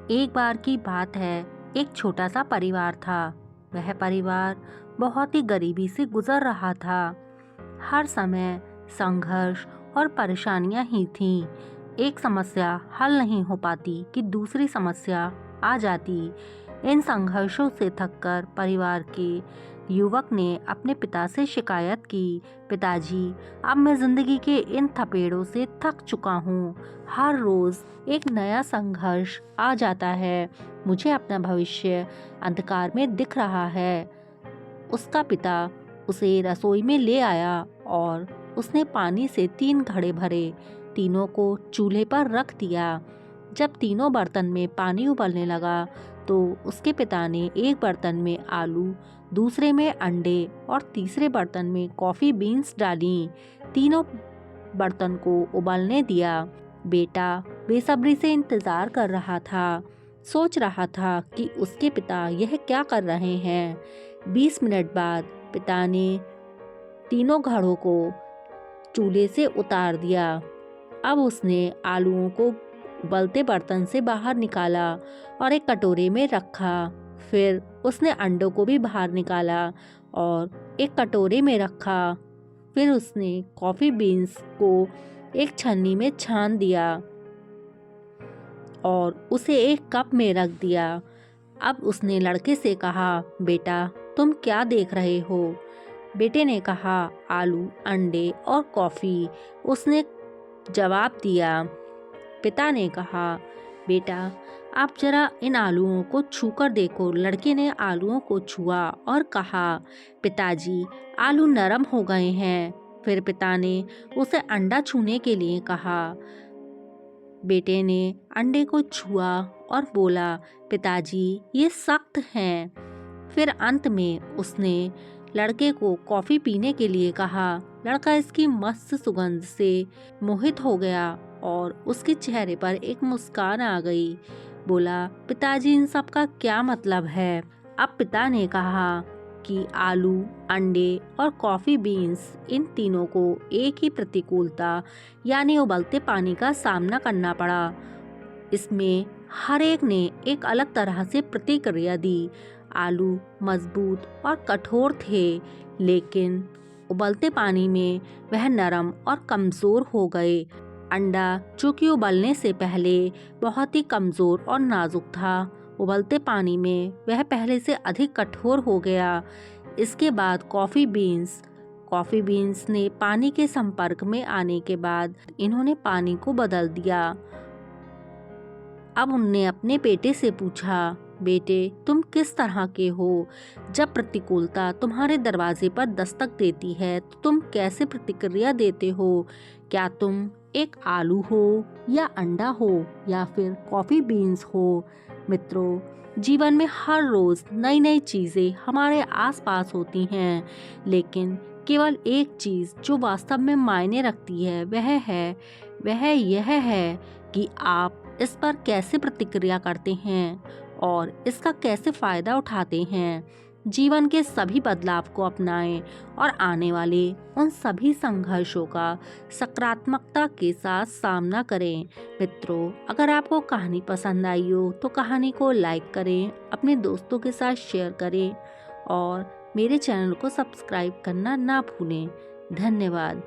एक बार की बात है, एक छोटा सा परिवार था। वह परिवार बहुत ही गरीबी से गुजर रहा था। हर समय संघर्ष और परेशानियां ही थीं। एक समस्या हल नहीं हो पाती कि दूसरी समस्या आ जाती। इन संघर्षों से थककर परिवार के युवक ने अपने पिता से शिकायत की, पिताजी, अब मैं जिंदगी के इन थपेड़ों से थक चुका हूँ। हर रोज एक नया संघर्ष आ जाता है। मुझे अपना भविष्य अंधकार में दिख रहा है। उसका पिता उसे रसोई में ले आया और उसने पानी से 3 घड़े भरे, तीनों को चूल्हे पर रख दिया। जब तीनों बर्तन में पानी उबलने लगा तो उसके पिता ने एक बर्तन में आलू, दूसरे में अंडे और तीसरे बर्तन में कॉफ़ी बीन्स डाली। तीनों बर्तन को उबलने दिया। बेटा बेसब्री से इंतज़ार कर रहा था, सोच रहा था कि उसके पिता यह क्या कर रहे हैं। 20 मिनट बाद पिता ने तीनों घड़ों को चूल्हे से उतार दिया। अब उसने आलूओं को उबलते बर्तन से बाहर निकाला और एक कटोरे में रखा। फिर उसने अंडों को भी बाहर निकाला और एक कटोरे में रखा। फिर उसने कॉफ़ी बीन्स को एक छन्नी में छान दिया और उसे एक कप में रख दिया। अब उसने लड़के से कहा, बेटा तुम क्या देख रहे हो? बेटे ने कहा, आलू, अंडे और कॉफ़ी। उसने जवाब दिया। पिता ने कहा, बेटा आप जरा इन आलूओं को छूकर देखो। लड़के ने आलूओं को छुआ और कहा, पिताजी आलू नरम हो गए हैं। फिर पिता ने उसे अंडा छूने के लिए कहा। बेटे ने अंडे को छुआ और बोला, पिताजी ये सख्त हैं। फिर अंत में उसने लड़के को कॉफ़ी पीने के लिए कहा। लड़का इसकी मस्त सुगंध से मोहित हो गया और उसके चेहरे पर एक मुस्कान आ गई। बोला, पिताजी इन सब का क्या मतलब है? अब पिता ने कहा कि आलू, अंडे और कॉफ़ी बीन्स, इन तीनों को एक ही प्रतिकूलता यानी उबलते पानी का सामना करना पड़ा। इसमें हर एक ने एक अलग तरह से प्रतिक्रिया दी। आलू मजबूत और कठोर थे, लेकिन उबलते पानी में वह नरम और कमज़ोर हो गए। अंडा, जो कि उबलने से पहले बहुत ही कमज़ोर और नाजुक था, उबलते पानी में वह पहले से अधिक कठोर हो गया। इसके बाद कॉफ़ी बीन्स ने पानी के संपर्क में आने के बाद इन्होंने पानी को बदल दिया। अब उनने अपने बेटे से पूछा, बेटे तुम किस तरह के हो? जब प्रतिकूलता तुम्हारे दरवाजे पर दस्तक देती है तो तुम कैसे प्रतिक्रिया देते हो? क्या तुम एक आलू हो या अंडा हो या फिर कॉफ़ी बीन्स हो? मित्रों, जीवन में हर रोज़ नई नई चीज़ें हमारे आसपास होती हैं, लेकिन केवल एक चीज़ जो वास्तव में मायने रखती है वह यह है कि आप इस पर कैसे प्रतिक्रिया करते हैं और इसका कैसे फ़ायदा उठाते हैं। जीवन के सभी बदलाव को अपनाएं और आने वाले उन सभी संघर्षों का सकारात्मकता के साथ सामना करें। मित्रों, अगर आपको कहानी पसंद आई हो तो कहानी को लाइक करें, अपने दोस्तों के साथ शेयर करें और मेरे चैनल को सब्सक्राइब करना ना भूलें। धन्यवाद।